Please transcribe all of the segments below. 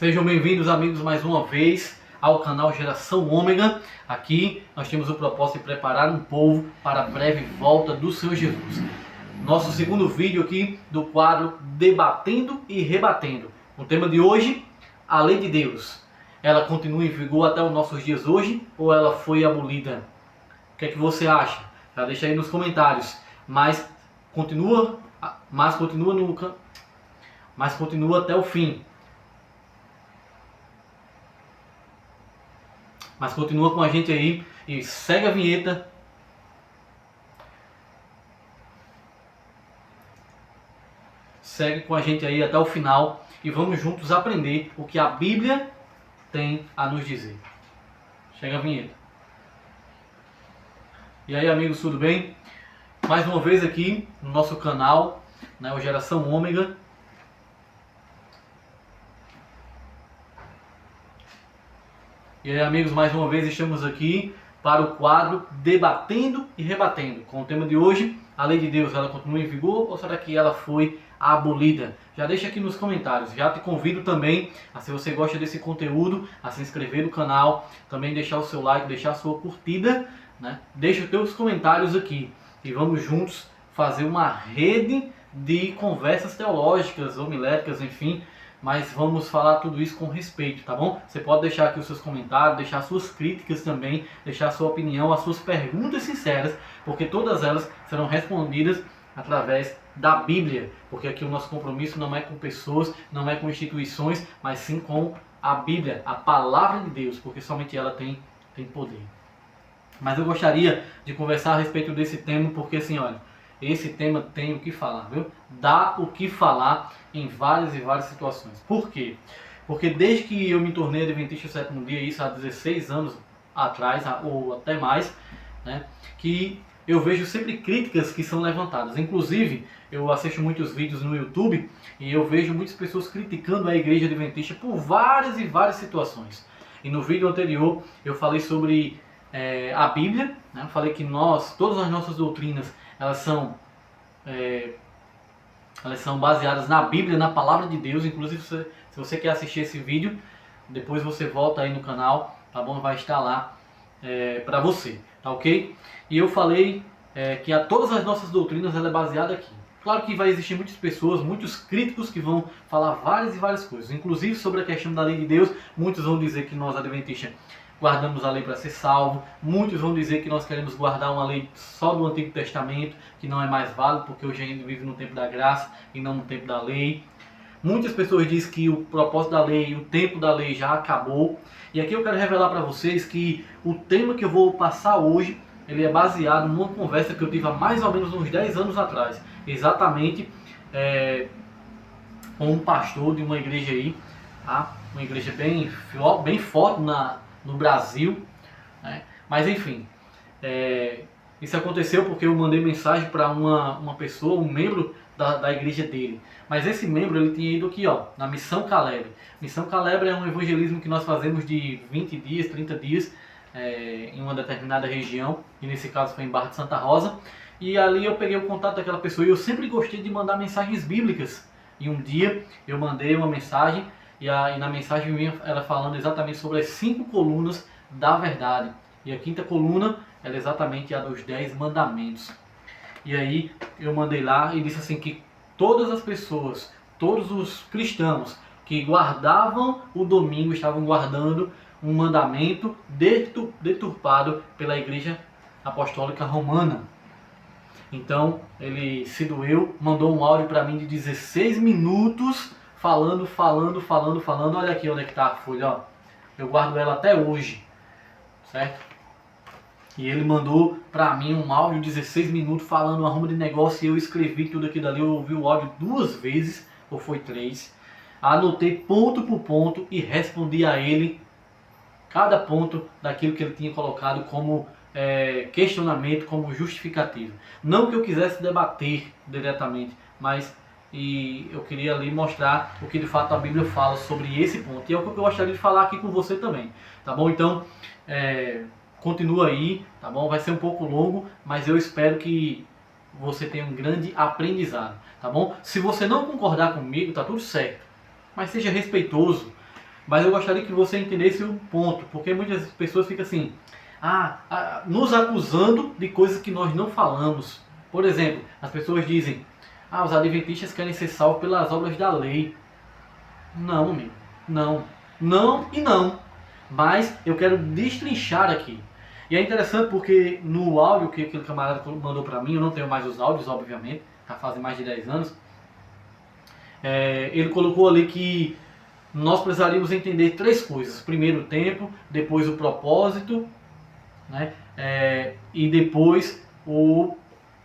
Sejam bem-vindos, amigos, mais uma vez ao canal Geração Ômega. Aqui nós temos o propósito de preparar um povo para a breve volta do Senhor Jesus. Nosso segundo vídeo aqui do quadro Debatendo e Rebatendo. O tema de hoje, a lei de Deus. Ela continua em vigor até os nossos dias hoje ou ela foi abolida? O que é que você acha? Já deixa aí nos comentários. Mas continua até o fim. Mas continua com a gente aí e segue a vinheta. Segue com a gente aí até o final e vamos juntos aprender o que a Bíblia tem a nos dizer. Chega a vinheta. E aí, amigos, tudo bem? Mais uma vez aqui no nosso canal, o Geração Ômega. E aí, amigos, mais uma vez estamos aqui para o quadro Debatendo e Rebatendo. Com o tema de hoje, a lei de Deus, ela continua em vigor ou será que ela foi abolida? Já deixa aqui nos comentários. Já te convido também, se você gosta desse conteúdo, a se inscrever no canal, também deixar o seu like, deixar a sua curtida, Deixa os teus comentários aqui e vamos juntos fazer uma rede de conversas teológicas, homiléticas, enfim. Mas vamos falar tudo isso com respeito, tá bom? Você pode deixar aqui os seus comentários, deixar suas críticas também, deixar a sua opinião, as suas perguntas sinceras, porque todas elas serão respondidas através da Bíblia. Porque aqui o nosso compromisso não é com pessoas, não é com instituições, mas sim com a Bíblia, a palavra de Deus, porque somente ela tem poder. Mas eu gostaria de conversar a respeito desse tema, porque assim, olha, esse tema tem o que falar, viu? Dá o que falar em várias e várias situações. Por quê? Porque desde que eu me tornei adventista do sétimo dia, isso há 16 anos atrás, ou até mais, que eu vejo sempre críticas que são levantadas. Inclusive, eu assisto muitos vídeos no YouTube e eu vejo muitas pessoas criticando a igreja adventista por várias e várias situações. E no vídeo anterior eu falei sobre a Bíblia, Eu falei que todas as nossas doutrinas, elas são baseadas na Bíblia, na palavra de Deus. Inclusive, se você quer assistir esse vídeo, depois você volta aí no canal, tá bom? Vai estar lá para você, tá ok? E eu falei que todas as nossas doutrinas ela é baseada aqui. Claro que vai existir muitas pessoas, muitos críticos que vão falar várias e várias coisas, inclusive sobre a questão da lei de Deus. Muitos vão dizer que nós adventistas guardamos a lei para ser salvo. Muitos vão dizer que nós queremos guardar uma lei só do Antigo Testamento, que não é mais válido, porque hoje a gente vive no tempo da graça e não no tempo da lei. Muitas pessoas dizem que o propósito da lei, o tempo da lei já acabou. E aqui eu quero revelar para vocês que o tema que eu vou passar hoje, ele é baseado numa conversa que eu tive há mais ou menos uns 10 anos atrás. Exatamente com um pastor de uma igreja aí, uma igreja bem forte no Brasil, Mas enfim, isso aconteceu porque eu mandei mensagem para uma pessoa, um membro da igreja dele. Mas esse membro, ele tinha ido aqui, na Missão Caleb. Missão Caleb é um evangelismo que nós fazemos de 20 dias, 30 dias, em uma determinada região, e nesse caso foi em Barra de Santa Rosa. E ali eu peguei o contato daquela pessoa e eu sempre gostei de mandar mensagens bíblicas. E um dia eu mandei uma mensagem, e na mensagem vinha ela falando exatamente sobre as 5 colunas da verdade. E a 5ª coluna é exatamente a dos 10 mandamentos. E aí eu mandei lá e disse assim que todas as pessoas, todos os cristãos que guardavam o domingo, estavam guardando um mandamento deturpado pela Igreja Apostólica Romana. Então ele se doeu, mandou um áudio para mim de 16 minutos, falando. Olha aqui onde é que está a folha, ó. Eu guardo ela até hoje, certo? E ele mandou para mim um áudio de 16 minutos falando uma arruma de negócio, e eu escrevi tudo aquilo ali. Eu ouvi o áudio 2 vezes, ou foi 3. Anotei ponto por ponto e respondi a ele cada ponto daquilo que ele tinha colocado como questionamento, como justificativo. Não que eu quisesse debater diretamente, mas eu queria ali mostrar o que de fato a Bíblia fala sobre esse ponto. E é o que eu gostaria de falar aqui com você também, tá bom? Então, continua aí, tá bom? Vai ser um pouco longo, mas eu espero que você tenha um grande aprendizado, tá bom? Se você não concordar comigo, tá tudo certo, mas seja respeitoso. Mas eu gostaria que você entendesse o ponto, porque muitas pessoas ficam assim, nos acusando de coisas que nós não falamos. Por exemplo, as pessoas dizem, os adventistas querem ser salvos pelas obras da lei. Não, amigo, não. Não e não. Mas eu quero destrinchar aqui. E é interessante porque no áudio que aquele camarada mandou para mim, eu não tenho mais os áudios, obviamente, já fazem mais de 10 anos, ele colocou ali que nós precisaríamos entender 3 coisas. Primeiro o tempo, depois o propósito, né? E depois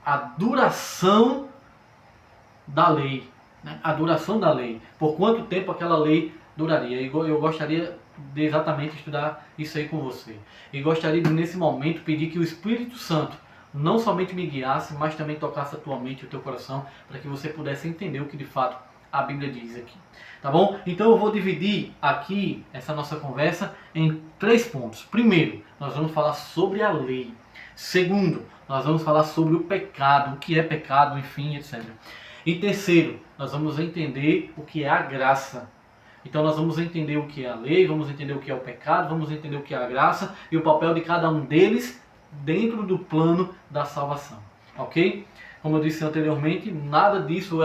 a duração da lei. Né? A duração da lei. Por quanto tempo aquela lei duraria. Eu gostaria de exatamente estudar isso aí com você. E gostaria de, nesse momento, pedir que o Espírito Santo não somente me guiasse, mas também tocasse a tua mente e o teu coração, para que você pudesse entender o que de fato a Bíblia diz aqui. Tá bom? Então eu vou dividir aqui essa nossa conversa em 3 pontos. Primeiro, nós vamos falar sobre a lei. Segundo, nós vamos falar sobre o pecado, o que é pecado, enfim, etc. E terceiro, nós vamos entender o que é a graça. Então nós vamos entender o que é a lei, vamos entender o que é o pecado, vamos entender o que é a graça e o papel de cada um deles dentro do plano da salvação. Ok? Como eu disse anteriormente, nada disso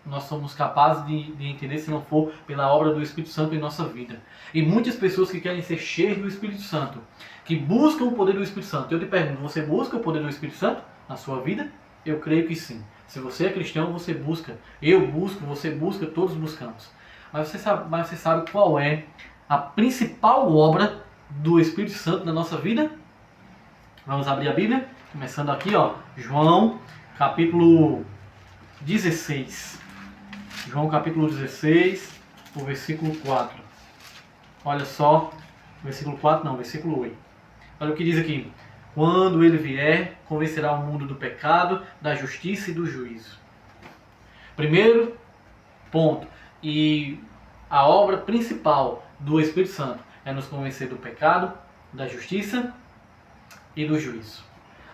nós somos capazes de entender se não for pela obra do Espírito Santo em nossa vida. E muitas pessoas que querem ser cheias do Espírito Santo, que buscam o poder do Espírito Santo. Eu te pergunto, você busca o poder do Espírito Santo na sua vida? Eu creio que sim. Se você é cristão, você busca. Eu busco, você busca, todos buscamos. Mas você sabe qual é a principal obra do Espírito Santo na nossa vida? Vamos abrir a Bíblia? Começando aqui, João, capítulo 16. João, capítulo 16, o versículo 4. Olha só, versículo 4 não, versículo 8. Olha o que diz aqui. Quando ele vier, convencerá o mundo do pecado, da justiça e do juízo. Primeiro ponto. E a obra principal do Espírito Santo é nos convencer do pecado, da justiça e do juízo.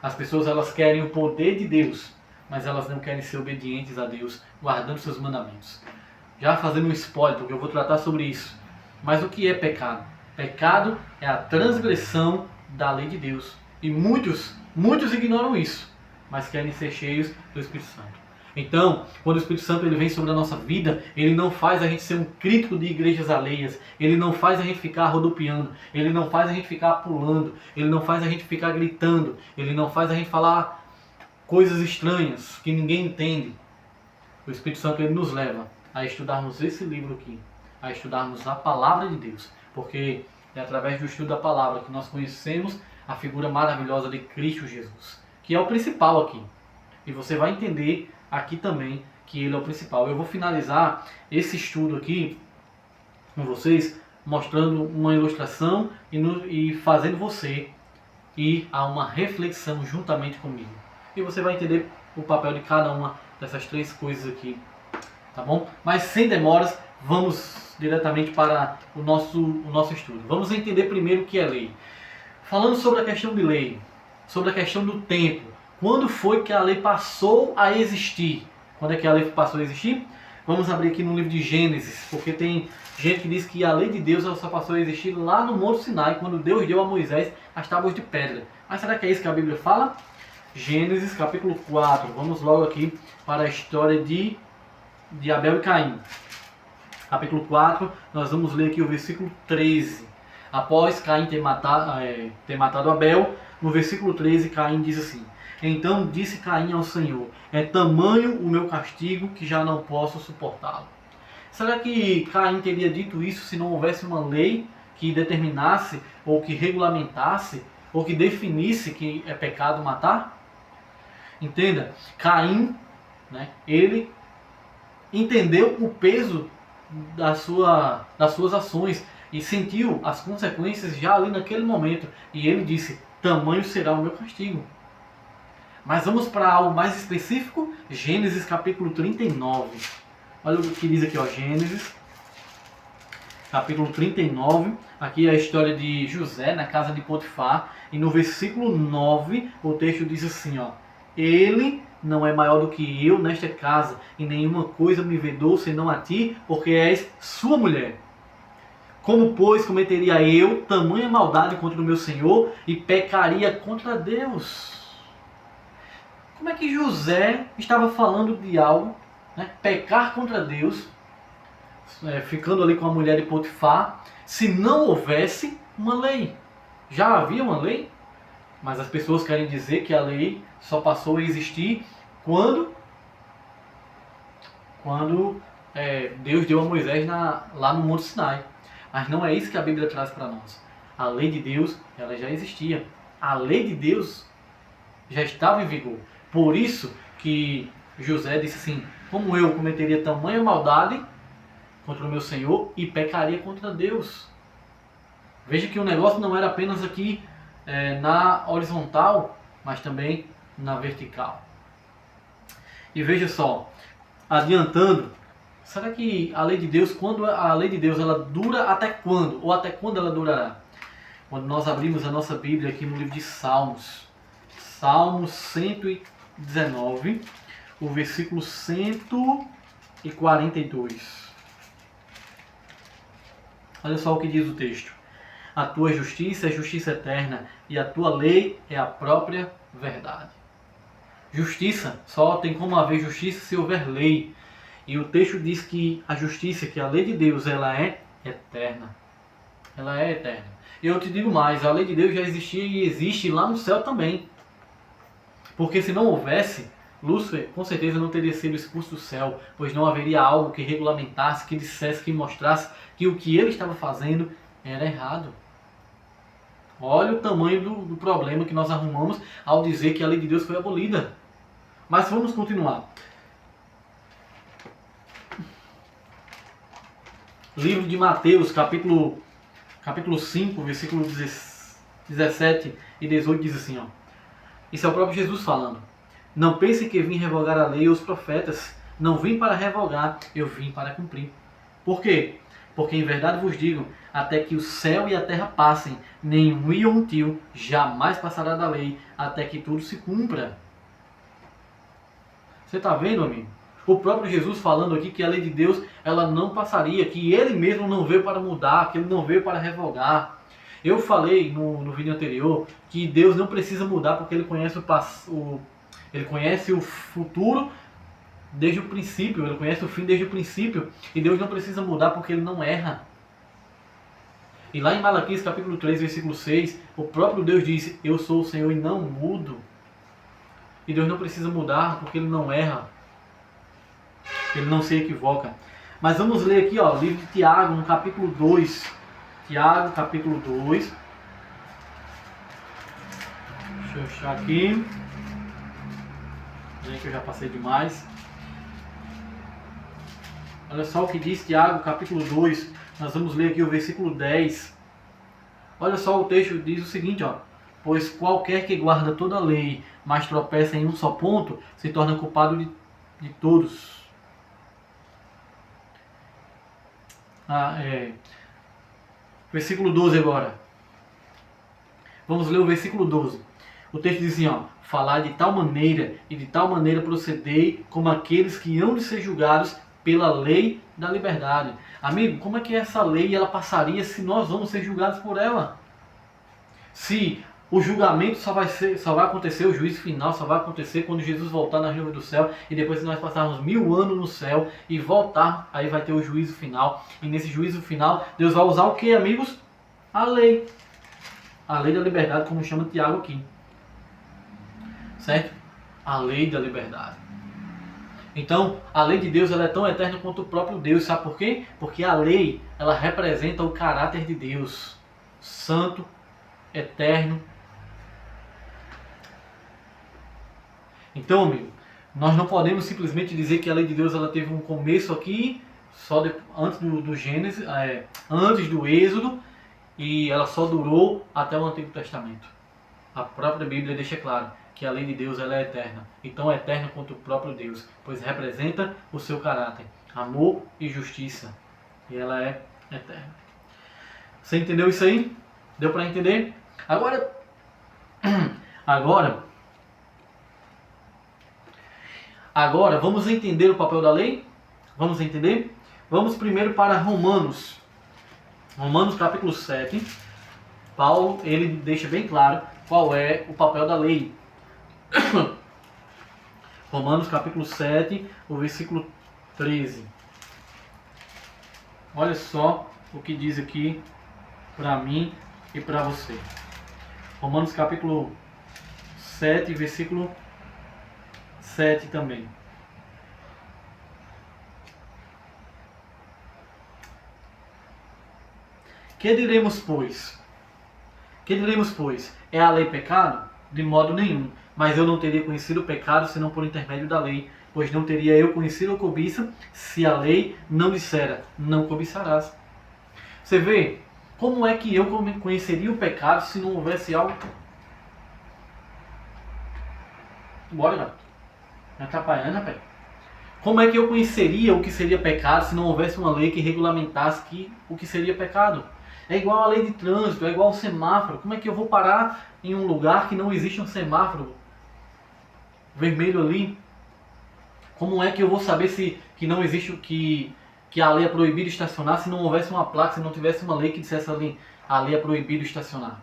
As pessoas elas querem o poder de Deus, mas elas não querem ser obedientes a Deus, guardando seus mandamentos. Já fazendo um spoiler, porque eu vou tratar sobre isso. Mas o que é pecado? Pecado é a transgressão da lei de Deus. E muitos ignoram isso, mas querem ser cheios do Espírito Santo. Então, quando o Espírito Santo ele vem sobre a nossa vida, ele não faz a gente ser um crítico de igrejas alheias, ele não faz a gente ficar rodopiando, ele não faz a gente ficar pulando, ele não faz a gente ficar gritando, ele não faz a gente falar coisas estranhas que ninguém entende. O Espírito Santo ele nos leva a estudarmos esse livro aqui, a estudarmos a palavra de Deus, porque é através do estudo da palavra que nós conhecemos a figura maravilhosa de Cristo Jesus, que é o principal aqui. E você vai entender aqui também que ele é o principal. Eu vou finalizar esse estudo aqui com vocês, mostrando uma ilustração e fazendo você ir a uma reflexão juntamente comigo. E você vai entender o papel de cada uma dessas 3 coisas aqui, tá bom? Mas sem demoras, vamos diretamente para o nosso estudo. Vamos entender primeiro o que é lei. Falando sobre a questão de lei, sobre a questão do tempo, quando foi que a lei passou a existir? Quando é que a lei passou a existir? Vamos abrir aqui no livro de Gênesis, porque tem gente que diz que a lei de Deus ela só passou a existir lá no Monte Sinai, quando Deus deu a Moisés as tábuas de pedra. Mas será que é isso que a Bíblia fala? Gênesis capítulo 4, vamos logo aqui para a história de Abel e Caim. Capítulo 4, nós vamos ler aqui o versículo 13. Após Caim ter matado Abel, no versículo 13, Caim diz assim: Então disse Caim ao Senhor, é tamanho o meu castigo que já não posso suportá-lo. Será que Caim teria dito isso se não houvesse uma lei que determinasse, ou que regulamentasse, ou que definisse que é pecado matar? Entenda, Caim, ele entendeu o peso das suas ações e sentiu as consequências já ali naquele momento. E ele disse, tamanho será o meu castigo. Mas vamos para algo mais específico, Gênesis capítulo 39. Olha o que diz aqui, Gênesis capítulo 39. Aqui é a história de José na casa de Potifar. E no versículo 9 o texto diz assim, Ele não é maior do que eu nesta casa, e nenhuma coisa me vedou senão a ti, porque és sua mulher. Como, pois, cometeria eu tamanha maldade contra o meu Senhor e pecaria contra Deus? Como é que José estava falando de algo, né, pecar contra Deus, ficando ali com a mulher de Potifar, se não houvesse uma lei? Já havia uma lei, mas as pessoas querem dizer que a lei só passou a existir quando Deus deu a Moisés lá no Monte Sinai. Mas não é isso que a Bíblia traz para nós. A lei de Deus, ela já existia. A lei de Deus já estava em vigor. Por isso que José disse assim: como eu cometeria tamanha maldade contra o meu Senhor e pecaria contra Deus. Veja que o negócio não era apenas aqui na horizontal, mas também na vertical. E veja só, adiantando, será que a lei de Deus, quando a lei de Deus, ela dura até quando? Ou até quando ela durará? Quando nós abrimos a nossa Bíblia aqui no livro de Salmos, Salmos 119, o versículo 142. Olha só o que diz o texto. A tua justiça é justiça eterna e a tua lei é a própria verdade. Justiça, só tem como haver justiça se houver lei. E o texto diz que a justiça, que a lei de Deus, ela é eterna. Ela é eterna. E eu te digo mais, a lei de Deus já existia e existe lá no céu também. Porque se não houvesse, Lúcifer com certeza não teria sido expulso do céu, pois não haveria algo que regulamentasse, que dissesse, que mostrasse que o que ele estava fazendo era errado. Olha o tamanho do problema que nós arrumamos ao dizer que a lei de Deus foi abolida. Mas vamos continuar. Livro de Mateus, capítulo 5, versículo 17 e 18 diz assim, ó. Isso é o próprio Jesus falando. Não pense que vim revogar a lei e os profetas. Não vim para revogar, eu vim para cumprir. Por quê? Porque em verdade vos digo, até que o céu e a terra passem, nenhum i ou um tio jamais passará da lei, até que tudo se cumpra. Você está vendo, amigo? O próprio Jesus falando aqui que a lei de Deus, ela não passaria, que ele mesmo não veio para mudar, que ele não veio para revogar. Eu falei no vídeo anterior que Deus não precisa mudar porque ele conhece ele conhece o futuro desde o princípio, ele conhece o fim desde o princípio, e Deus não precisa mudar porque ele não erra. E lá em Malaquias capítulo 3, versículo 6, o próprio Deus disse: eu sou o Senhor e não mudo. E Deus não precisa mudar porque ele não erra. Ele não se equivoca. Mas vamos ler aqui, ó, o livro de Tiago, no capítulo 2. Tiago, capítulo 2. Deixa eu achar aqui. Que eu já passei demais. Olha só o que diz Tiago, capítulo 2. Nós vamos ler aqui o versículo 10. Olha só, o texto diz o seguinte, ó. Pois qualquer que guarda toda a lei, mas tropeça em um só ponto, se torna culpado de todos. Versículo 12 agora. Vamos ler o versículo 12. O texto diz assim, ó. Falar de tal maneira e de tal maneira procedei como aqueles que hão de ser julgados pela lei da liberdade. Amigo, como é que essa lei ela passaria se nós vamos ser julgados por ela? Se o julgamento só vai acontecer, o juízo final só vai acontecer quando Jesus voltar na nuvem do céu, e depois que nós passarmos 1000 anos no céu e voltar, aí vai ter o juízo final. E nesse juízo final, Deus vai usar o que, amigos? A lei. A lei da liberdade, como chama Tiago aqui. Certo? A lei da liberdade. Então, a lei de Deus ela é tão eterna quanto o próprio Deus. Sabe por quê? Porque a lei, ela representa o caráter de Deus. Santo, eterno. Então, amigo, nós não podemos simplesmente dizer que a lei de Deus ela teve um começo aqui, antes do Gênesis, antes do Êxodo, e ela só durou até o Antigo Testamento. A própria Bíblia deixa claro que a lei de Deus ela é eterna, e tão eterna quanto o próprio Deus, pois representa o seu caráter, amor e justiça, e ela é eterna. Você entendeu isso aí? Deu para entender? Agora vamos entender o papel da lei? Vamos entender? Vamos primeiro para Romanos. Romanos capítulo 7, Paulo ele deixa bem claro qual é o papel da lei. Romanos capítulo 7, o versículo 13. Olha só o que diz aqui para mim e para você. Romanos capítulo 7, versículo 7 também. Que diremos, pois? Que diremos, pois? É a lei pecado? De modo nenhum. Mas eu não teria conhecido o pecado senão por intermédio da lei. Pois não teria eu conhecido a cobiça se a lei não dissera, não cobiçarás. Você vê, como é que eu conheceria o pecado se não houvesse algo? Bora, gato. Me atrapalhando, rapaz. Como é que eu conheceria o que seria pecado se não houvesse uma lei que regulamentasse o que seria pecado? É igual a lei de trânsito, é igual ao semáforo. Como é que eu vou parar em um lugar que não existe um semáforo vermelho ali? Como é que eu vou saber que não existe que a lei é proibido estacionar se não houvesse uma placa, se não tivesse uma lei que dissesse ali a lei é proibido estacionar?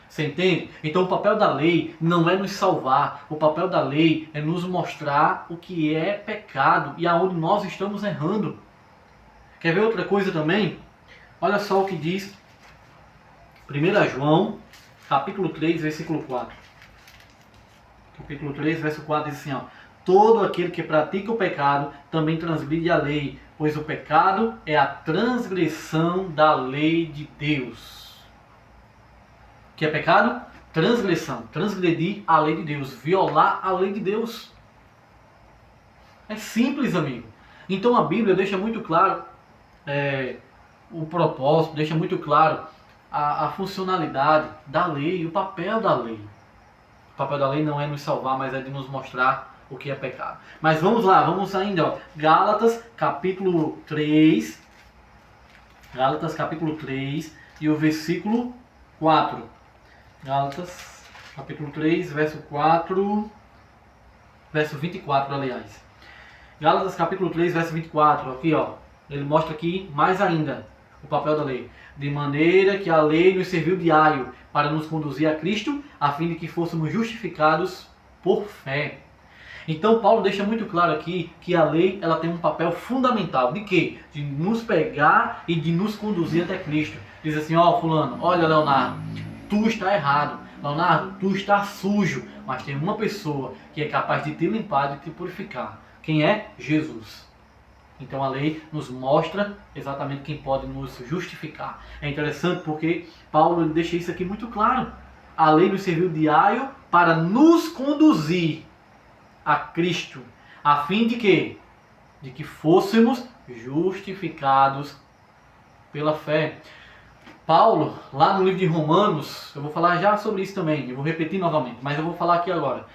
Você entende? Então o papel da lei não é nos salvar, o papel da lei é nos mostrar o que é pecado e aonde nós estamos errando. Quer ver outra coisa também? Olha só o que diz 1 João, capítulo 3, versículo 4. Capítulo 3, verso 4 diz assim, ó: todo aquele que pratica o pecado também transgride a lei, pois o pecado é a transgressão da lei de Deus. O que é pecado? Transgressão, transgredir a lei de Deus, violar a lei de Deus. É simples, amigo. Então a Bíblia deixa muito claro o propósito, deixa muito claro a funcionalidade da lei, o papel da lei. O papel da lei não é nos salvar, mas é de nos mostrar o que é pecado. Mas vamos lá, vamos ainda, ó. Gálatas capítulo 3. Gálatas capítulo 3 e o versículo 4. Gálatas capítulo 3, verso 4, verso 24, aliás. Gálatas capítulo 3, verso 24, aqui ó, ele mostra aqui mais ainda o papel da lei. De maneira que a lei nos serviu de aio para nos conduzir a Cristo, a fim de que fôssemos justificados por fé. Então Paulo deixa muito claro aqui que a lei ela tem um papel fundamental. De quê? De nos pegar e de nos conduzir até Cristo. Diz assim, ó fulano, olha Leonardo, tu está errado. Leonardo, tu está sujo. Mas tem uma pessoa que é capaz de te limpar, de te purificar. Quem é? Jesus. Então a lei nos mostra exatamente quem pode nos justificar. É interessante porque Paulo ele deixa isso aqui muito claro. A lei nos serviu de aio para nos conduzir a Cristo, a fim de quê? De que fôssemos justificados pela fé. Paulo, lá no livro de Romanos, eu vou falar já sobre isso também, eu vou repetir novamente, mas eu vou falar aqui agora.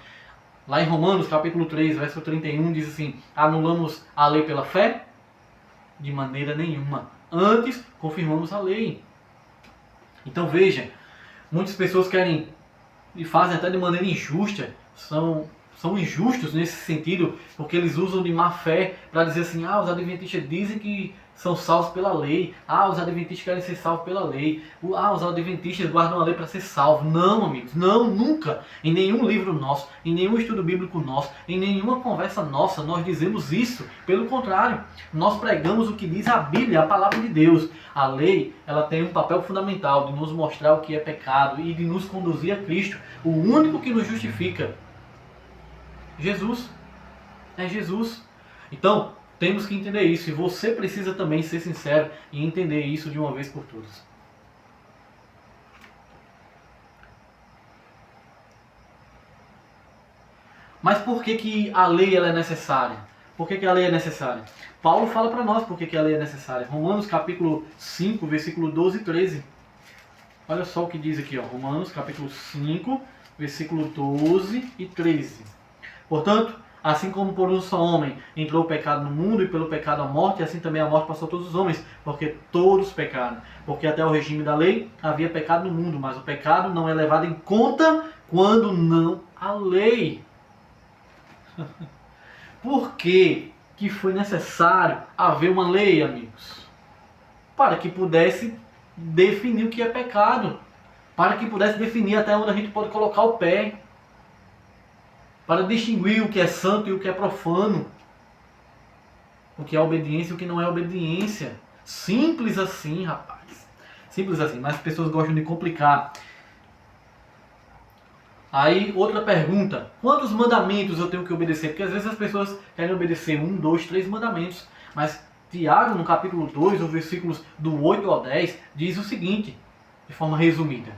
Lá em Romanos, capítulo 3, verso 31, diz assim: anulamos a lei pela fé? De maneira nenhuma. Antes, confirmamos a lei. Então veja, muitas pessoas querem e fazem até de maneira injusta, são injustos nesse sentido, porque eles usam de má fé para dizer assim, os adventistas dizem que são salvos pela lei, os adventistas querem ser salvos pela lei, os adventistas guardam a lei para ser salvos. Não, amigos, não, nunca, em nenhum livro nosso, em nenhum estudo bíblico nosso, em nenhuma conversa nossa, nós dizemos isso. Pelo contrário, nós pregamos o que diz a Bíblia, a palavra de Deus. A lei, ela tem um papel fundamental de nos mostrar o que é pecado e de nos conduzir a Cristo, o único que nos justifica. Jesus. É Jesus. Então, temos que entender isso. E você precisa também ser sincero e entender isso de uma vez por todas. Mas por que a lei ela é necessária? Por que a lei é necessária? Paulo fala para nós por que a lei é necessária. Romanos capítulo 5, versículo 12 e 13. Olha só o que diz aqui, ó. Romanos capítulo 5, versículo 12 e 13. Portanto, assim como por um só homem entrou o pecado no mundo e pelo pecado a morte, assim também a morte passou a todos os homens, porque todos pecaram. Porque até o regime da lei havia pecado no mundo, mas o pecado não é levado em conta quando não há lei. Por que foi necessário haver uma lei, amigos? Para que pudesse definir o que é pecado, para que pudesse definir até onde a gente pode colocar o pé, para distinguir o que é santo e o que é profano, o que é obediência e o que não é obediência. Simples assim, rapaz. Simples assim, mas as pessoas gostam de complicar. Aí, outra pergunta: quantos mandamentos eu tenho que obedecer? Porque às vezes as pessoas querem obedecer 1, 2, 3 mandamentos. Mas Tiago, no capítulo 2, os versículos do 8 ao 10, diz o seguinte, de forma resumida.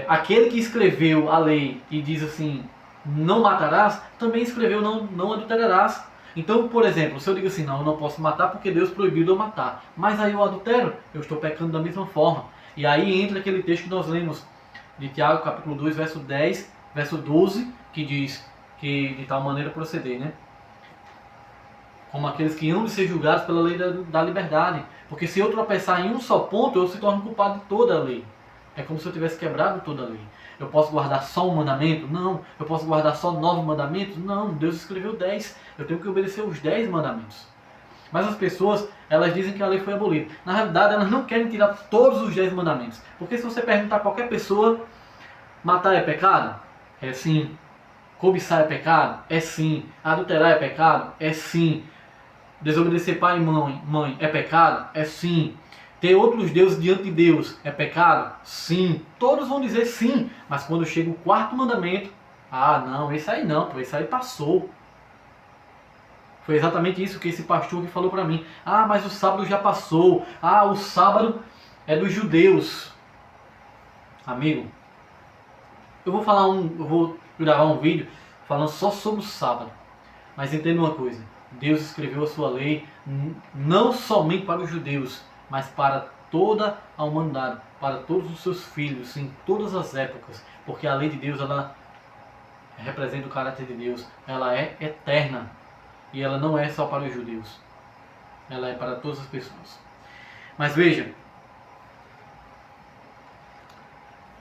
Aquele que escreveu a lei e diz assim, não matarás, também escreveu não adulterarás. Então, por exemplo, se eu digo assim, não, eu não posso matar porque Deus proibiu de eu matar. Mas aí eu adultero, eu estou pecando da mesma forma. E aí entra aquele texto que nós lemos de Tiago, capítulo 2, verso 10, verso 12, que diz que de tal maneira proceder, né? Como aqueles que hão de ser julgados pela lei da liberdade. Porque se eu tropeçar em um só ponto, eu se torno culpado de toda a lei. É como se eu tivesse quebrado toda a lei. Eu posso guardar só um mandamento? Não. Eu posso guardar só 9 mandamentos? Não. Deus escreveu 10. Eu tenho que obedecer os 10 mandamentos. Mas as pessoas, elas dizem que a lei foi abolida. Na realidade, elas não querem tirar todos os 10 mandamentos. Porque se você perguntar a qualquer pessoa, matar é pecado? É sim. Cobiçar é pecado? É sim. Adulterar é pecado? É sim. Desobedecer pai e mãe é pecado? É sim. Ter outros deuses diante de Deus é pecado? Sim. Todos vão dizer sim. Mas quando chega o 4º mandamento, não, esse aí não, esse aí passou. Foi exatamente isso que esse pastor que falou para mim. Mas o sábado já passou. O sábado é dos judeus. Amigo, eu vou gravar um vídeo falando só sobre o sábado. Mas entenda uma coisa. Deus escreveu a sua lei não somente para os judeus, mas para toda a humanidade, para todos os seus filhos, em todas as épocas. Porque a lei de Deus, ela representa o caráter de Deus. Ela é eterna. E ela não é só para os judeus. Ela é para todas as pessoas. Mas veja,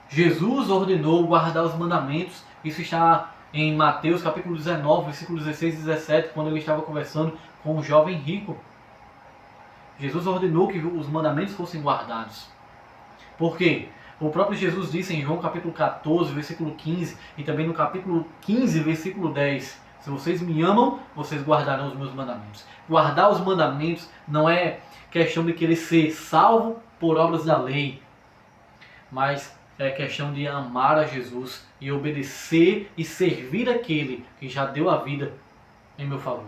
Jesus ordenou guardar os mandamentos. Isso está em Mateus capítulo 19, versículos 16 e 17, quando ele estava conversando com um jovem rico. Jesus ordenou que os mandamentos fossem guardados. Por quê? O próprio Jesus disse em João capítulo 14, versículo 15, e também no capítulo 15, versículo 10, se vocês me amam, vocês guardarão os meus mandamentos. Guardar os mandamentos não é questão de querer ser salvo por obras da lei, mas é questão de amar a Jesus e obedecer e servir aquele que já deu a vida em meu favor.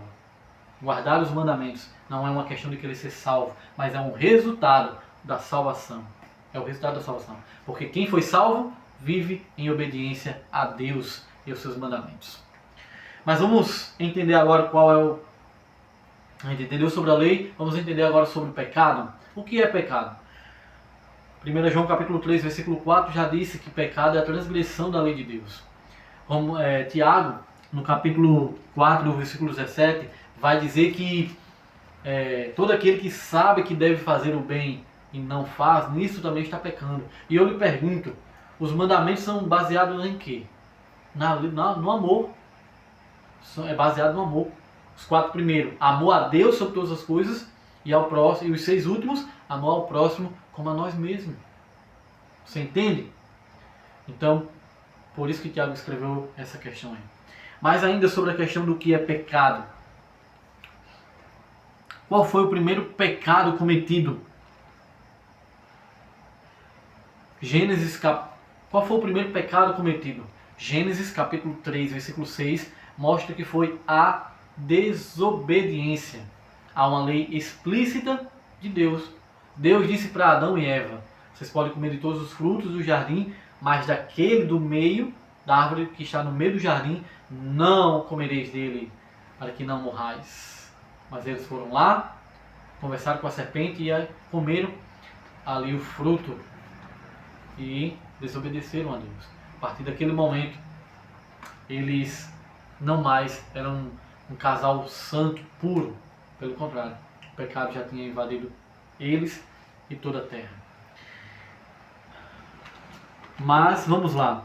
Guardar os mandamentos não é uma questão de querer ser salvo, mas é um resultado da salvação. É o resultado da salvação. Porque quem foi salvo vive em obediência a Deus e aos seus mandamentos. Mas vamos entender agora qual é o... A gente entendeu sobre a lei, vamos entender agora sobre o pecado. O que é pecado? 1 João capítulo 3, versículo 4 já disse que pecado é a transgressão da lei de Deus. Tiago, no capítulo 4, versículo 17, vai dizer que todo aquele que sabe que deve fazer o bem e não faz, nisso também está pecando. E eu lhe pergunto, os mandamentos são baseados em quê? No amor. É baseado no amor. Os 4 primeiros, amor a Deus sobre todas as coisas e ao próximo, e os 6 últimos, amor ao próximo como a nós mesmos. Você entende? Então, por isso que Tiago escreveu essa questão aí. Mas ainda sobre a questão do que é pecado. Qual foi o primeiro pecado cometido? Qual foi o primeiro pecado cometido? Gênesis capítulo 3, versículo 6, mostra que foi a desobediência a uma lei explícita de Deus. Deus disse para Adão e Eva, vocês podem comer de todos os frutos do jardim, mas daquele do meio, da árvore que está no meio do jardim, não comereis dele, para que não morrais. Mas eles foram lá, conversaram com a serpente e comeram ali o fruto e desobedeceram a Deus. A partir daquele momento, eles não mais eram um casal santo, puro. Pelo contrário, o pecado já tinha invadido eles e toda a terra. Mas, vamos lá.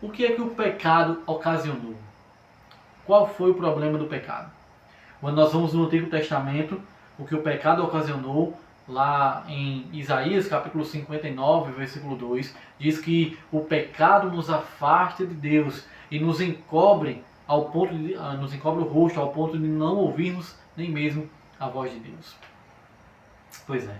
O que é que o pecado ocasionou? Qual foi o problema do pecado? Quando nós vamos no Antigo Testamento, o que o pecado ocasionou. Lá em Isaías capítulo 59, versículo 2, diz que o pecado nos afasta de Deus e nos encobre nos encobre o rosto ao ponto de não ouvirmos nem mesmo a voz de Deus. Pois é.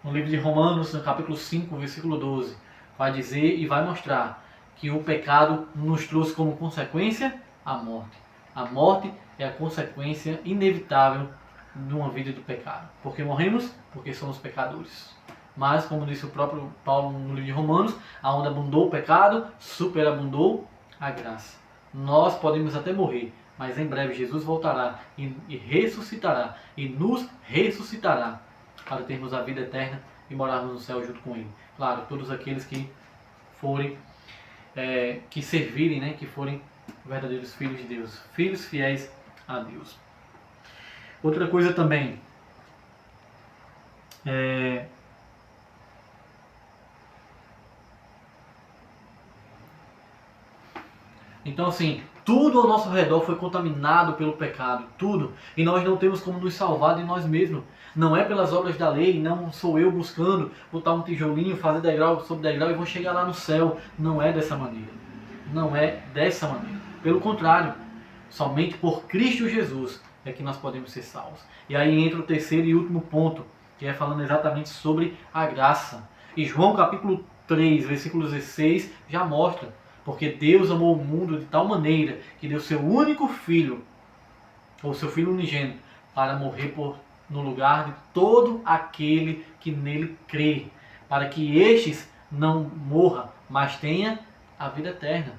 No livro de Romanos, no capítulo 5, versículo 12, vai dizer e vai mostrar que o pecado nos trouxe como consequência a morte. A morte é a consequência inevitável de uma vida do pecado. Porque morremos? Porque somos pecadores. Mas, como disse o próprio Paulo no livro de Romanos, aonde abundou o pecado, superabundou a graça. Nós podemos até morrer, mas em breve Jesus voltará e ressuscitará, e nos ressuscitará para termos a vida eterna e morarmos no céu junto com Ele. Claro, todos aqueles que forem, que servirem, né, que forem verdadeiros filhos de Deus, filhos fiéis a Deus. Outra coisa também, então assim, tudo ao nosso redor foi contaminado pelo pecado, tudo. E nós não temos como nos salvar de nós mesmos. Não é pelas obras da lei, não sou eu buscando botar um tijolinho, fazer degrau sobre degrau e vou chegar lá no céu. Não é dessa maneira. Não é dessa maneira. Pelo contrário, somente por Cristo Jesus é que nós podemos ser salvos. E aí entra o terceiro e último ponto, que é falando exatamente sobre a graça. E João capítulo 3, versículo 16, já mostra. Porque Deus amou o mundo de tal maneira que deu seu único filho, ou seu filho unigênito, para morrer no lugar de todo aquele que nele crê, para que estes não morra, mas tenha a vida eterna.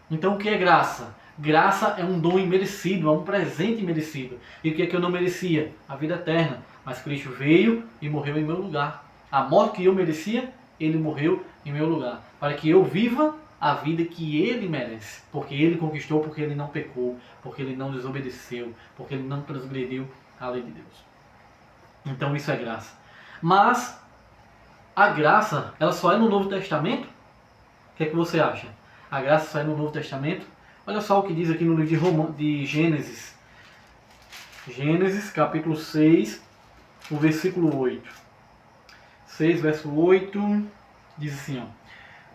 Então o que é graça? Graça é um dom imerecido, é um presente imerecido. E o que é que eu não merecia? A vida eterna. Mas Cristo veio e morreu em meu lugar. A morte que eu merecia, Ele morreu em meu lugar. Para que eu viva a vida que Ele merece. Porque Ele conquistou, porque Ele não pecou, porque Ele não desobedeceu, porque Ele não transgrediu a lei de Deus. Então isso é graça. Mas a graça, ela só é no Novo Testamento? O que é que você acha? A graça só é no Novo Testamento? Olha só o que diz aqui no livro de Gênesis. Gênesis, capítulo 6, o versículo 8. 6, verso 8, diz assim, ó.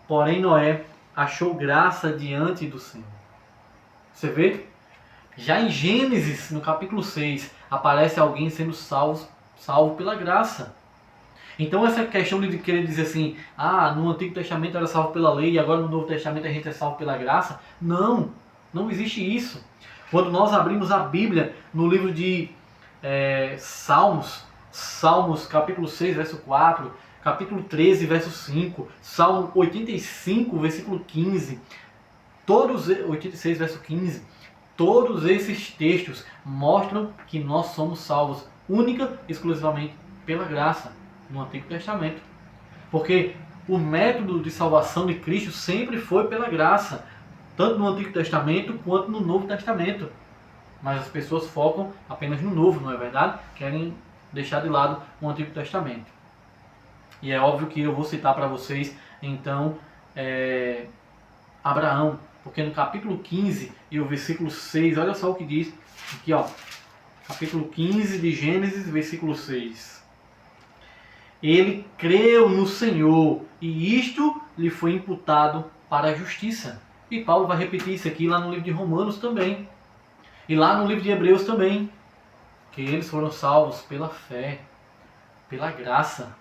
Porém Noé achou graça diante do Senhor. Você vê? Já em Gênesis, no capítulo 6, aparece alguém sendo salvo pela graça. Então essa questão de querer dizer assim, no Antigo Testamento era salvo pela lei e agora no Novo Testamento a gente é salvo pela graça. Não existe isso. Quando nós abrimos a Bíblia no livro de Salmos capítulo 6, verso 4, capítulo 13, verso 5, Salmo 85, versículo 15, 86, verso 15, todos esses textos mostram que nós somos salvos única e exclusivamente pela graça no Antigo Testamento. Porque o método de salvação de Cristo sempre foi pela graça, tanto no Antigo Testamento quanto no Novo Testamento. Mas as pessoas focam apenas no Novo, não é verdade? Querem deixar de lado o Antigo Testamento. E é óbvio que eu vou citar para vocês, então, Abraão. Porque no capítulo 15 e o versículo 6, olha só o que diz aqui, ó. Capítulo 15 de Gênesis, versículo 6. Ele creu no Senhor e isto lhe foi imputado para a justiça. E Paulo vai repetir isso aqui lá no livro de Romanos também. E lá no livro de Hebreus também. Que eles foram salvos pela fé, pela graça.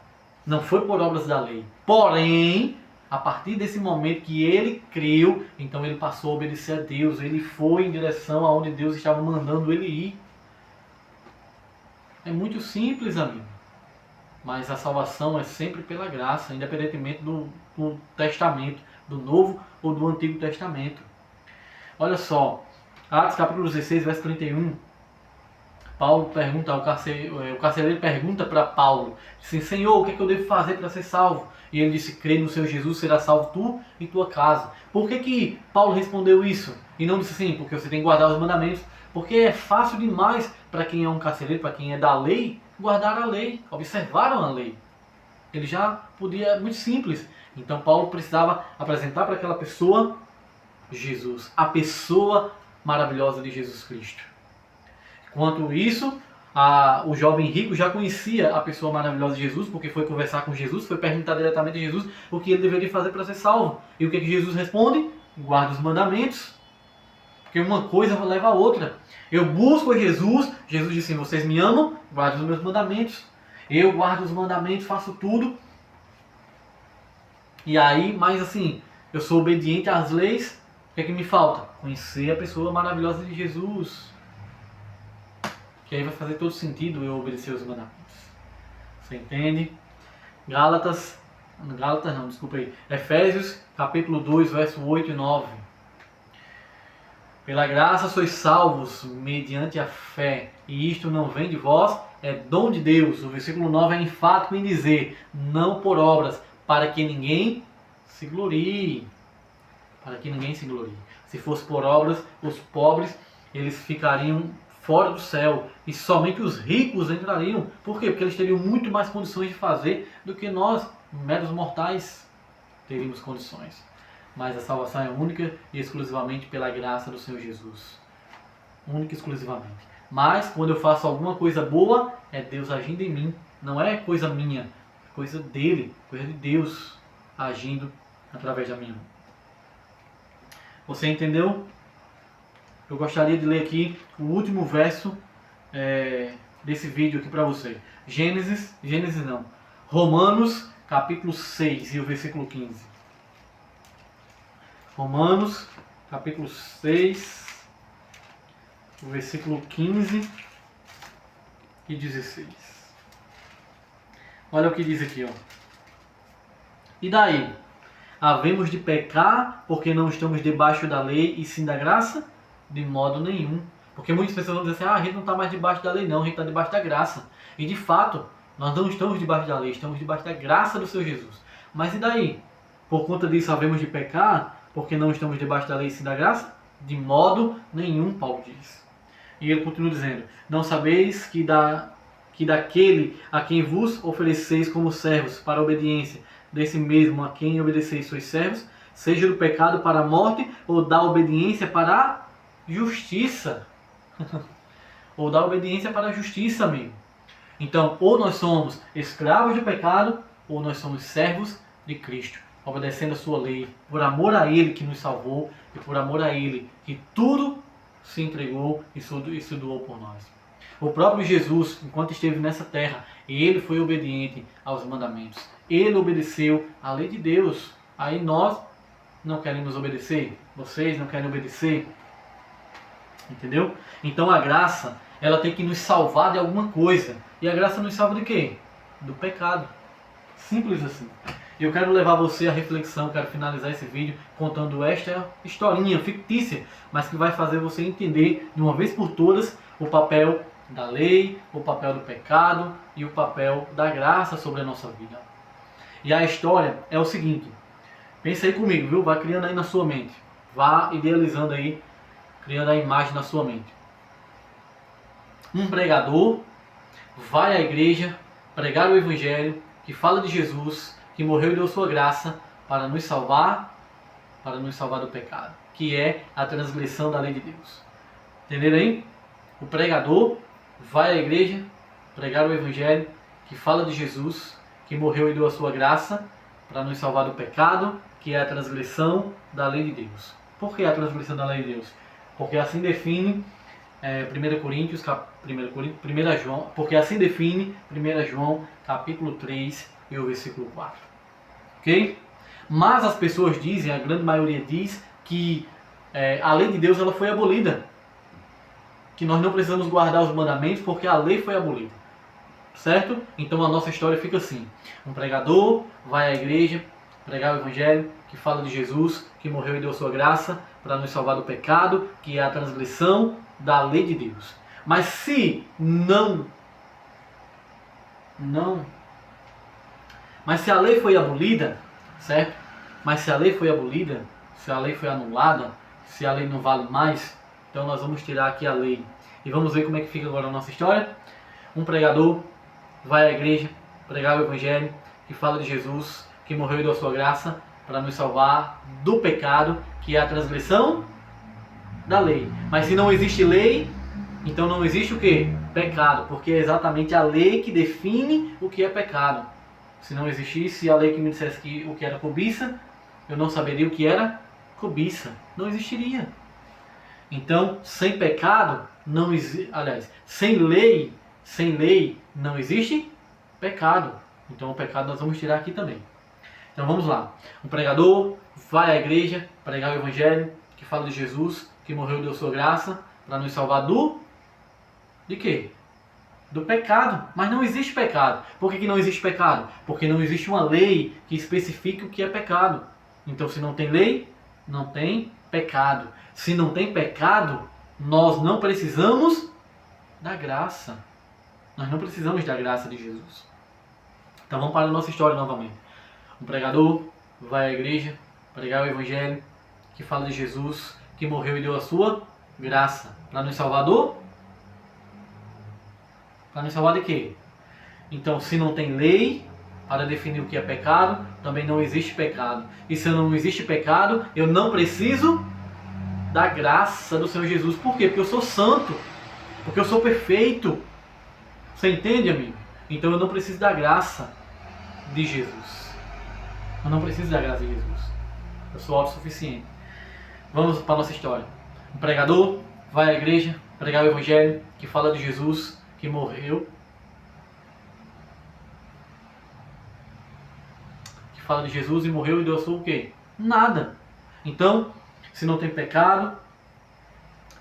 Não foi por obras da lei. Porém, a partir desse momento que ele creu, então ele passou a obedecer a Deus. Ele foi em direção aonde Deus estava mandando ele ir. É muito simples, amigo. Mas a salvação é sempre pela graça, independentemente do testamento, do Novo ou do Antigo Testamento. Olha só, Atos capítulo 16, verso 31. Paulo pergunta, o carcereiro pergunta para Paulo, assim, Senhor, o que é que eu devo fazer para ser salvo? E ele disse, crê no Senhor Jesus, será salvo tu e tua casa. Por que Paulo respondeu isso? E não disse assim, porque você tem que guardar os mandamentos. Porque é fácil demais para quem é um carcereiro, para quem é da lei, guardar a lei, observaram a lei. Ele já podia, muito simples. Então Paulo precisava apresentar para aquela pessoa Jesus, a pessoa maravilhosa de Jesus Cristo. Quanto isso, O jovem rico já conhecia a pessoa maravilhosa de Jesus, porque foi conversar com Jesus, foi perguntar diretamente a Jesus o que ele deveria fazer para ser salvo. E o que Jesus responde? Guarda os mandamentos. Porque uma coisa leva a outra. Eu busco a Jesus, Jesus disse assim, vocês me amam, guardem os meus mandamentos. Eu guardo os mandamentos, faço tudo. E aí, mas assim, eu sou obediente às leis, o que é que me falta? Conhecer a pessoa maravilhosa de Jesus. Que aí vai fazer todo sentido eu obedecer os mandamentos. Você entende? Gálatas não, desculpa aí. Efésios, capítulo 2, verso 8 e 9. Pela graça sois salvos mediante a fé, e isto não vem de vós, é dom de Deus. O versículo 9 é enfático em dizer, não por obras, para que ninguém se glorie. Para que ninguém se glorie. Se fosse por obras, os pobres, eles ficariam fora do céu, e somente os ricos entrariam. Por quê? Porque eles teriam muito mais condições de fazer do que nós, meros mortais, teríamos condições. Mas a salvação é única e exclusivamente pela graça do Senhor Jesus. Única e exclusivamente. Mas quando eu faço alguma coisa boa, é Deus agindo em mim. Não é coisa minha, é coisa dele, coisa de Deus agindo através da minha mão. Você entendeu? Eu gostaria de ler aqui o último verso desse vídeo aqui para você. Romanos capítulo 6 e o versículo 15. Romanos capítulo 6, o versículo 15 e 16. Olha o que diz aqui, ó. E daí? Havemos de pecar porque não estamos debaixo da lei e sim da graça? De modo nenhum. Porque muitas pessoas vão dizer assim, a gente não está mais debaixo da lei não, a gente está debaixo da graça. E de fato, nós não estamos debaixo da lei, estamos debaixo da graça do Senhor Jesus. Mas e daí? Por conta disso havemos de pecar porque não estamos debaixo da lei e sim da graça? De modo nenhum, Paulo diz. E ele continua dizendo, não sabeis que daquele a quem vos ofereceis como servos para a obediência, desse mesmo a quem obedeceis sois servos, seja do pecado para a morte ou da obediência para a justiça. Ou da obediência para a justiça mesmo. Então, ou nós somos escravos do pecado, ou nós somos servos de Cristo, obedecendo a sua lei, por amor a Ele que nos salvou, e por amor a Ele que tudo se entregou e se doou por nós. O próprio Jesus, enquanto esteve nessa terra, Ele foi obediente aos mandamentos. Ele obedeceu à lei de Deus. Aí nós não queremos obedecer? Vocês não querem obedecer? Entendeu? Então a graça, ela tem que nos salvar de alguma coisa. E a graça nos salva de quê? Do pecado. Simples assim. E eu quero levar você à reflexão, quero finalizar esse vídeo contando esta historinha fictícia, mas que vai fazer você entender de uma vez por todas o papel da lei, o papel do pecado e o papel da graça sobre a nossa vida. E a história é o seguinte, pensa aí comigo, viu? Vai criando aí na sua mente, vá idealizando aí, criando a imagem na sua mente. Um pregador vai à igreja pregar o evangelho que fala de Jesus, que morreu e deu sua graça para nos salvar do pecado, que é a transgressão da lei de Deus. Entenderam aí? O pregador vai à igreja pregar o evangelho que fala de Jesus, que morreu e deu a sua graça para nos salvar do pecado, que é a transgressão da lei de Deus. Por que a transgressão da lei de Deus? Porque assim define 1 João, porque assim define 1 João capítulo 3 e o versículo 4. Ok? Mas as pessoas dizem, a grande maioria diz, que a lei de Deus ela foi abolida. Que nós não precisamos guardar os mandamentos porque a lei foi abolida. Certo? Então a nossa história fica assim. Um pregador vai à igreja pregar o evangelho que fala de Jesus, que morreu e deu sua graça para nos salvar do pecado, que é a transgressão da lei de Deus. Mas se mas se a lei foi abolida, certo? Mas se a lei foi abolida, se a lei foi anulada, se a lei não vale mais, então nós vamos tirar aqui a lei. E vamos ver como é que fica agora a nossa história. Um pregador vai à igreja pregar o evangelho que fala de Jesus, que morreu e deu a sua graça para nos salvar do pecado, que é a transgressão da lei. Mas se não existe lei, Então não existe o que? Pecado, porque é exatamente a lei que define o que é pecado. Se não existisse a lei que me dissesse que o que era cobiça, eu não saberia o que era cobiça. Não existiria. Então, sem pecado, não existe. Aliás, sem lei não existe pecado. Então o pecado nós vamos tirar aqui também. Então vamos lá. Um pregador vai à igreja pregar o evangelho que fala de Jesus, que morreu e deu sua graça para nos salvar de quê? Do pecado. Mas não existe pecado. Por que não existe pecado? Porque não existe uma lei que especifique o que é pecado. Então se não tem lei, não tem pecado. Se não tem pecado, nós não precisamos da graça. Nós não precisamos da graça de Jesus. Então vamos para a nossa história novamente. Um pregador vai à igreja pregar o evangelho que fala de Jesus, que morreu e deu a sua graça para nos salvar para nos salvar de quê? Então, se não tem lei para definir o que é pecado, também não existe pecado. E se não existe pecado, eu não preciso da graça do Senhor Jesus. Por quê? Porque eu sou santo. Porque eu sou perfeito. Você entende, amigo? Então eu não preciso da graça de Jesus. Eu não preciso da graça de Jesus. Eu sou autossuficiente. Vamos para a nossa história. Um pregador vai à igreja pregar o evangelho que fala de Jesus, que morreu, que fala de Jesus e morreu e deu a sua o quê? Nada. Então, se não tem pecado,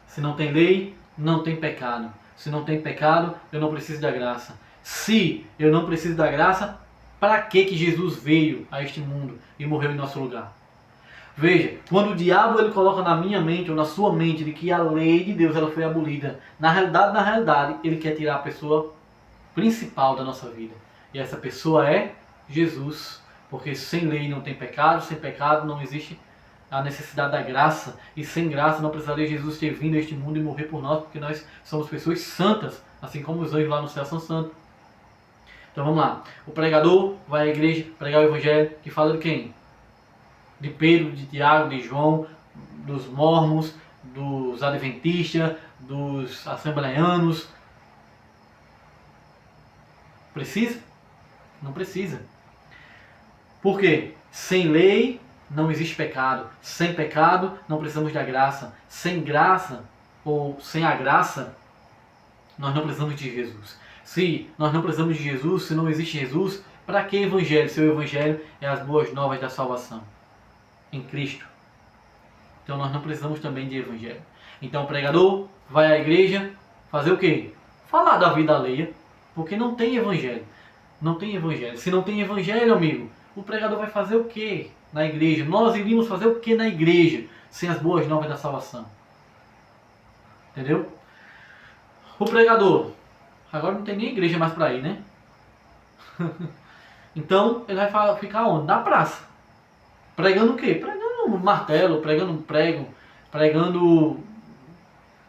se não tem lei, não tem pecado. Se não tem pecado, eu não preciso da graça. Se eu não preciso da graça, para que Jesus veio a este mundo e morreu em nosso lugar? Veja, quando o diabo ele coloca na minha mente ou na sua mente de que a lei de Deus ela foi abolida, na realidade, ele quer tirar a pessoa principal da nossa vida. E essa pessoa é Jesus. Porque sem lei não tem pecado, sem pecado não existe a necessidade da graça. E sem graça não precisaria Jesus ter vindo a este mundo e morrer por nós, porque nós somos pessoas santas, assim como os anjos lá no céu são santos. Então vamos lá. O pregador vai à igreja pregar o evangelho que fala de quem? De Pedro, de Tiago, de João, dos mormons, dos adventistas, dos assembleianos. Precisa? Não precisa. Por quê? Sem lei não existe pecado. Sem pecado não precisamos da graça. Sem graça ou sem a graça nós não precisamos de Jesus. Se nós não precisamos de Jesus, se não existe Jesus, para que evangelho? Se o evangelho é as boas novas da salvação em Cristo. Então nós não precisamos também de evangelho. Então o pregador vai à igreja fazer o quê? Falar da vida alheia, porque não tem evangelho. Não tem evangelho. Se não tem evangelho, amigo, o pregador vai fazer o quê na igreja? Nós iríamos fazer o quê na igreja sem as boas novas da salvação? Entendeu? O pregador, agora não tem nem igreja mais para ir, né? Então ele vai ficar onde? Na praça. Pregando o quê? Pregando um martelo, pregando um prego, pregando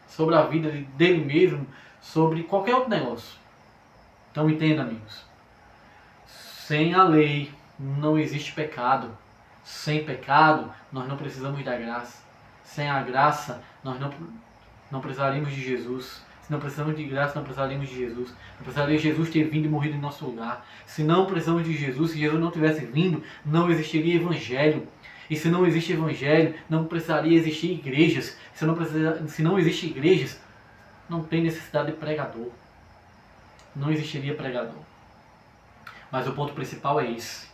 sobre a vida dele mesmo, sobre qualquer outro negócio. Então entenda, amigos. Sem a lei não existe pecado. Sem pecado nós não precisamos da graça. Sem a graça nós não precisaríamos de Jesus. Se não precisamos de graça, não precisaríamos de Jesus. Não precisaria Jesus ter vindo e morrido em nosso lugar. Se não precisamos de Jesus, se Jesus não tivesse vindo, não existiria evangelho. E se não existe evangelho, não precisaria existir igrejas. Se não existe igrejas, não tem necessidade de pregador. Não existiria pregador. Mas o ponto principal é esse.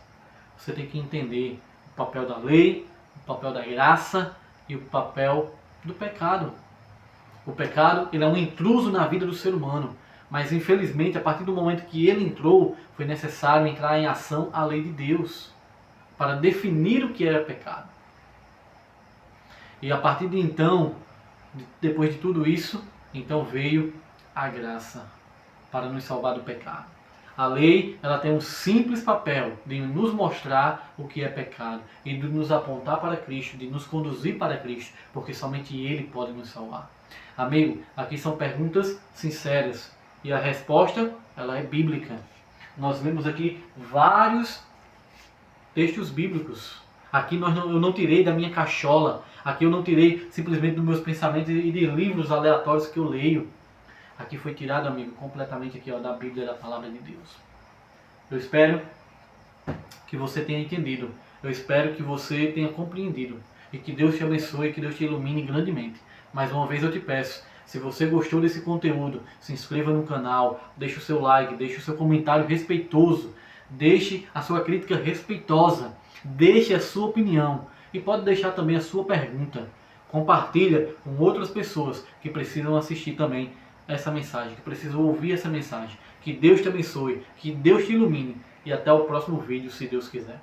Você tem que entender o papel da lei, o papel da graça e o papel do pecado. O pecado ele é um intruso na vida do ser humano, mas infelizmente a partir do momento que ele entrou, foi necessário entrar em ação a lei de Deus para definir o que era pecado. E a partir de então, depois de tudo isso, então veio a graça para nos salvar do pecado. A lei ela tem um simples papel de nos mostrar o que é pecado e de nos apontar para Cristo, de nos conduzir para Cristo, porque somente Ele pode nos salvar. Amigo, aqui são perguntas sinceras e a resposta ela é bíblica. Nós lemos aqui vários textos bíblicos. Aqui eu não tirei da minha cachola. Aqui eu não tirei simplesmente dos meus pensamentos e de livros aleatórios que eu leio. Aqui foi tirado, amigo, completamente aqui, ó, da Bíblia, da Palavra de Deus. Eu espero que você tenha entendido. Eu espero que você tenha compreendido. E que Deus te abençoe, que Deus te ilumine grandemente. Mais uma vez eu te peço, se você gostou desse conteúdo, se inscreva no canal, deixe o seu like, deixe o seu comentário respeitoso, deixe a sua crítica respeitosa, deixe a sua opinião e pode deixar também a sua pergunta. Compartilha com outras pessoas que precisam assistir também essa mensagem, que precisam ouvir essa mensagem. Que Deus te abençoe, que Deus te ilumine e até o próximo vídeo, se Deus quiser.